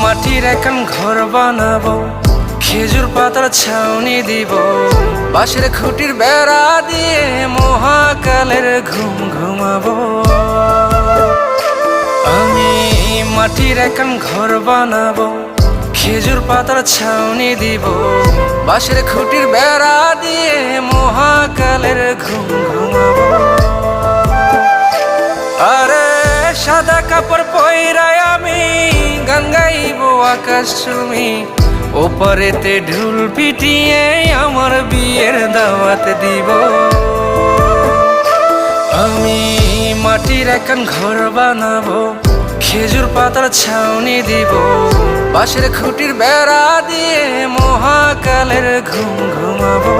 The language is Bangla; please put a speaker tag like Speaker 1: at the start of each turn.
Speaker 1: মাটির এখন ঘর বানাবো, খেজুর পাতার ছাউনি দিব, বাঁশের খুঁটির বেড়া দিয়ে মহাকালের ঘুম ঘুমাবো। আমি মাটির এখন ঘর বানাবো, খেজুর পাতার ছাউনি দিব, বাঁশের খুঁটির বেড়া দিয়ে মহাকালের ঘুম ঘুমাবো। আরে সাদা কাপড় পয়রায় আমি গান গাইবো আকাশ চুমি, ওপারেতে ঢোল পিটিয়ে আমার বিয়ের দাওয়াত দিব। আমি মাটির এখন ঘর বানাবো, খেজুর পাতার ছাউনি দিব, বাঁশের খুঁটির বেড়া দিয়ে মহাকালের ঘুম ঘুমাবো।